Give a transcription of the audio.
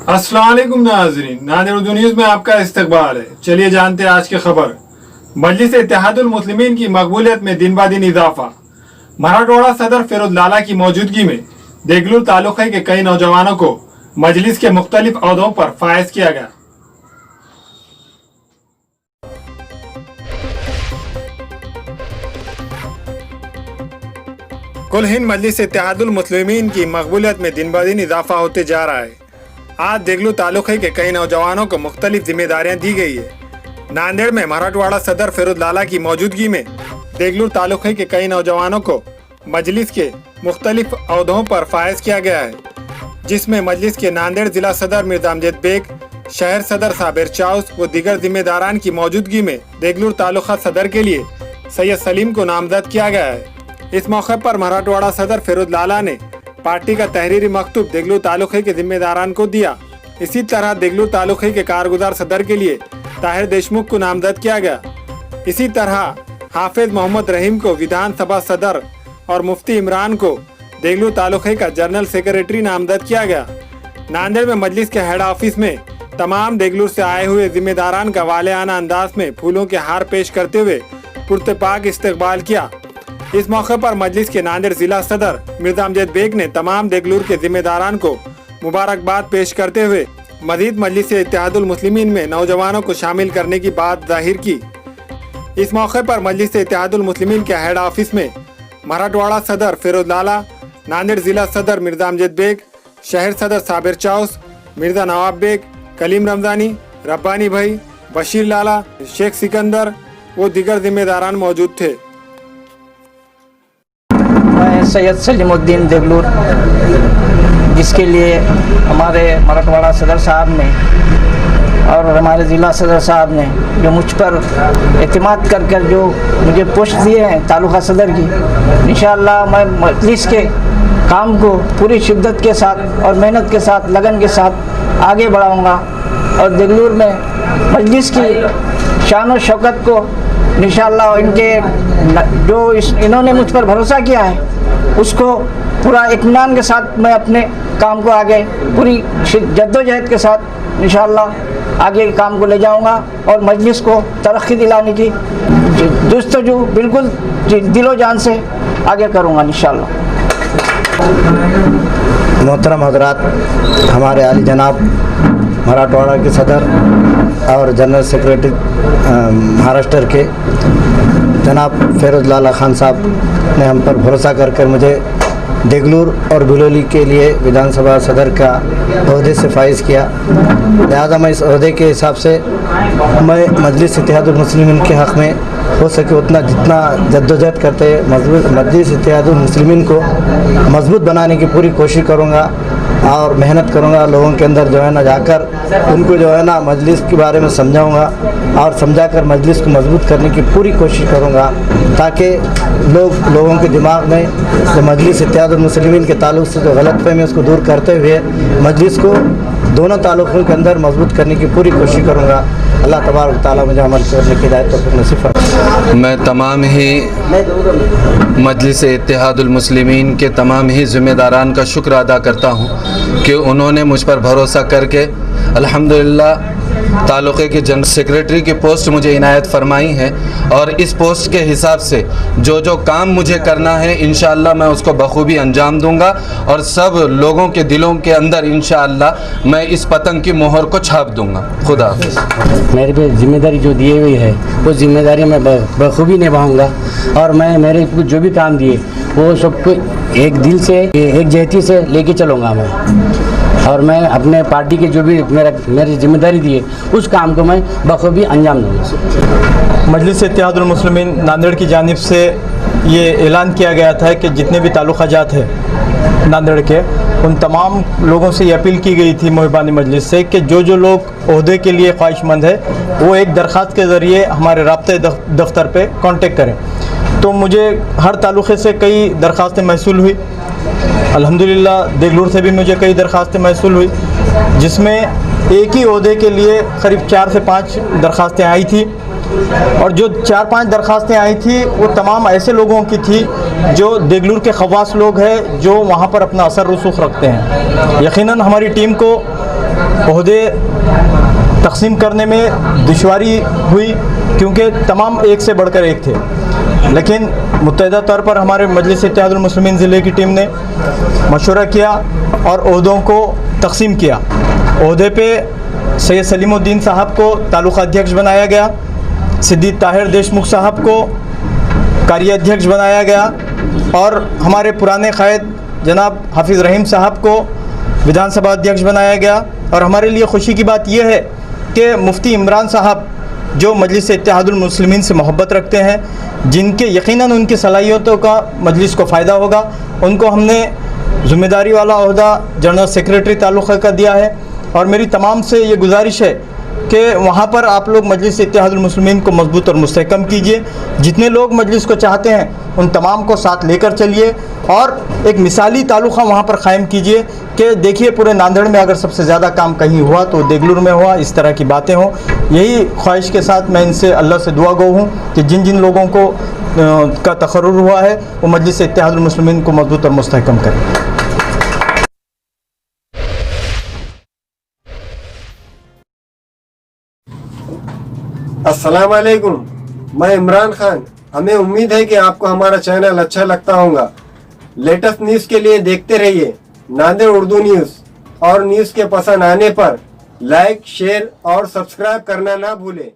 अस्सलाम वालेकुम नाज़रीन, नादिर उर्दू न्यूज़ में आपका इस्तकबाल है। चलिए जानते हैं आज की खबर। मजलिस इत्तेहादुल मुस्लिमीन की मकबूलियत में दिन ब दिन इजाफा। मराठवाड़ा सदर फिरोज लाला की मौजूदगी में देगलूर तालुके के कई नौजवानों को मजलिस के मुख्तलिफ ओहदों पर फायज किया गया। कुल हिंद मजलिस इत्तेहादुल मुस्लिमीन की मकबूलियत में दिन ब दिन इजाफा होते जा रहा है। आज देगलूर तालुके के कई नौजवानों को मुख्तलिफ जिम्मेदारियां दी गई है। नांदेड़ में मराठवाड़ा सदर फिरोज लाला की मौजूदगी में देगलूर तालुके के कई नौजवानों को मजलिस के मुख्तलिफ ओहदों पर फायज किया गया है, जिसमें मजलिस के नांदेड़ जिला सदर मिर्जा अमजद बेग, शहर सदर साबिर चाउस व दीगर जिम्मेदारान की मौजूदगी में देगलूर तालुका सदर के लिए सैयद सलीम को नामजद किया गया है। इस मौके पर मराठवाड़ा सदर फिरोज लाला ने पार्टी का तहरीरी मकतूब देगलूर तालुके के जिम्मेदारान को दिया। इसी तरह देगलूर तालुके के कारगुजार सदर के लिए ताहिर देशमुख को नामजद किया गया। इसी तरह हाफिज मोहम्मद रहीम को विधानसभा सदर और मुफ्ती इमरान को देगलूर तालुके का जनरल सेक्रेटरी नामजद किया गया। नांदेड़ में मजलिस के हेड ऑफिस में तमाम देगलूर से आए हुए जिम्मेदारान का वालियाना अंदाज में फूलों के हार पेश करते हुए पुरतपाक इस्तकबाल किया। इस मौके पर मजलिस के नांदेड़ जिला सदर मिर्जा अमजद बेग ने तमाम देगलूर के जिम्मेदारान को मुबारकबाद पेश करते हुए मजीद मजलिस इत्तेहादुल मुस्लिमीन में नौजवानों को शामिल करने की बात जाहिर की। इस मौके पर मजलिस इत्तेहादुल मुस्लिमीन के हेड ऑफिस में मराठवाड़ा सदर फिरोज लाला, नांदेड़ जिला सदर मिर्जा अमजद बेग, शहर सदर साबिर चाउस, मिर्जा नवाब बेग, कलीम रमजानी, रब्बानी भाई, बशीर लाला, शेख सिकंदर वो दीगर जिम्मेदारान मौजूद थे। मैं सैयद सलीमुद्दीन देगलूर, जिसके लिए हमारे मराठवाड़ा सदर साहब ने और हमारे ज़िला सदर साहब ने जो मुझ पर एतमाद कर जो मुझे पोस्ट दिए हैं तालुका सदर की, इंशाअल्लाह मैं मजलिस के काम को पूरी शिद्दत के साथ और मेहनत के साथ लगन के साथ आगे बढ़ाऊंगा और देगलूर में मजलिस की शान और शौकत को इंशाअल्लाह इनके जो इन्होंने मुझ पर भरोसा किया है उसको पूरा इत्मीनान के साथ मैं अपने काम को आगे पूरी जद्दोजहद के साथ इंशाअल्लाह आगे काम को ले जाऊंगा और मजलिस को तरक्की दिलाने की जस्तजू बिल्कुल दिलो जान से आगे करूंगा इंशाअल्लाह। मोहतरम हजरात, हमारे आली जनाब मराठवाड़ा के सदर और जनरल सेक्रेटरी महाराष्ट्र के जनाब फिरोज लाला खान साहब ने हम पर भरोसा कर मुझे देगलूर और बिलोली के लिए विधानसभा सदर का ओहदे से फाइज किया। लिहाजा मैं इस ओहदे के हिसाब से मैं मजलिस इत्तेहादुल मुस्लिमीन के हक़ में हो सके उतना जितना जद्दोजहद करते मजलिस इत्तेहादुल मुस्लिमीन को मजबूत बनाने की पूरी कोशिश करूँगा और मेहनत करूँगा। लोगों के अंदर जो है ना जाकर उनको जो है ना मजलिस के बारे में समझाऊँगा और समझाकर मजलिस को मजबूत करने की पूरी कोशिश करूँगा, ताकि लोगों के दिमाग में जो मजलिस इत्तेहादुल मुस्लिमीन के ताल्लुक़ से जो गलतफहमी उसको दूर करते हुए मजलिस को दोनों ताल्लुक़ों के अंदर मजबूत करने की पूरी कोशिश करूँगा। अल्लाह तबारक तआला मुझे अमल करने की हिदायत तौफीक नसीब फरमाए। मैं तमाम ही मजलिस इत्तेहादुल मुस्लिमीन के तमाम ही ज़िम्मेदारान का शुक्र अदा करता हूँ कि उन्होंने मुझ पर भरोसा करके अल्हम्दुलिल्लाह तालुके के जनरल सेक्रेटरी की पोस्ट मुझे इनायत फरमाई है और इस पोस्ट के हिसाब से जो काम मुझे करना है इंशाअल्लाह मैं उसको बखूबी अंजाम दूंगा और सब लोगों के दिलों के अंदर इंशाअल्लाह मैं इस पतंग की मोहर को छाप दूंगा। खुदा हाफ़िज़। मेरे पे जिम्मेदारी जो दी हुई है वो जिम्मेदारी मैं बखूबी निभाऊंगा और मैं मेरे को जो भी काम दिए वो सबको एक दिल से एक जहती से लेके चलूँगा मैं और मैं अपने पार्टी के जो भी मेरी जिम्मेदारी दी है उस काम को मैं बखूबी अंजाम दूँगा। मजलिस इत्तेहादुल मुस्लिमीन नांदेड़ की जानिब से ये ऐलान किया गया था कि जितने भी ताल्लुक़ा जात है नांदेड़ के उन तमाम लोगों से ये अपील की गई थी मुहिबानी मजलिस से कि जो लोग ओहदे के लिए ख्वाहिशमंद है वो एक दरख्वास्त के ज़रिए हमारे राब्ते दफ्तर पे कांटेक्ट करें। तो मुझे हर ताल्लुक़े से कई दरख्वास्तें मौसूल हुई। अल्हम्दुलिल्लाह देगलूर से भी मुझे कई दरख्वास्तें मौसूल हुई, जिसमें एक ही ओहदे के लिए करीब 4 से 5 दरख्वास्तें आई थी और जो 4-5 दरख्वास्तें आई थी वो तमाम ऐसे लोगों की थी जो देगलूर के ख़वास लोग हैं जो वहाँ पर अपना असर रसूख रखते हैं। यकीनन हमारी टीम को ओहदे तकसीम करने में दुश्वारी हुई, क्योंकि तमाम एक से बढ़कर एक थे। लेकिन मुत्तहिदा तौर पर हमारे मजलिस इत्तेहादुल मुस्लिमीन ज़िले की टीम ने मशवरा किया और ओहदों को तकसीम किया। ओहदे पे सैयद सलीमुद्दीन साहब को तालुका अध्यक्ष बनाया गया, सिद्दीक़ ताहिर देशमुख साहब को कार्य अध्यक्ष बनाया गया और हमारे पुराने क़ायद जनाब हाफिज़ रहीम साहब को विधानसभा अध्यक्ष बनाया गया। और हमारे लिए खुशी की बात यह है कि मुफ्ती इमरान साहब जो मजलिस इत्तेहादुल मुस्लिमीन से मोहब्बत रखते हैं, जिनके यकीनन उनकी सलाहियतों का मजलिस को फ़ायदा होगा, उनको हमने ज़िम्मेदारी वाला ओहदा जनरल सेक्रेटरी ताल्लुक़ का दिया है। और मेरी तमाम से ये गुजारिश है कि वहाँ पर आप लोग मजलिस इत्तेहादुल मुस्लिमीन को मजबूत और मुस्तहकम कीजिए। जितने लोग मजलिस को चाहते हैं उन तमाम को साथ लेकर चलिए और एक मिसाली ताल्लुक़ा वहाँ पर क़ायम कीजिए कि देखिए पूरे नांदेड़ में अगर सबसे ज़्यादा काम कहीं हुआ तो देगलूर में हुआ, इस तरह की बातें हों। यही ख्वाहिश के साथ मैं इनसे अल्लाह से दुआ गो हूँ कि जिन जिन लोगों को का तकर्रुर हुआ है वो मजलिस इत्तेहादुल मुस्लिमीन को मजबूत और मुस्तहकम करें। अस्सलाम वालेकुम, मैं इमरान खान। हमें उम्मीद है कि आपको हमारा चैनल अच्छा लगता होगा। लेटेस्ट न्यूज़ के लिए देखते रहिए नांदेड़ उर्दू न्यूज़, और न्यूज़ के पसंद आने पर लाइक, शेयर और सब्सक्राइब करना ना भूलें।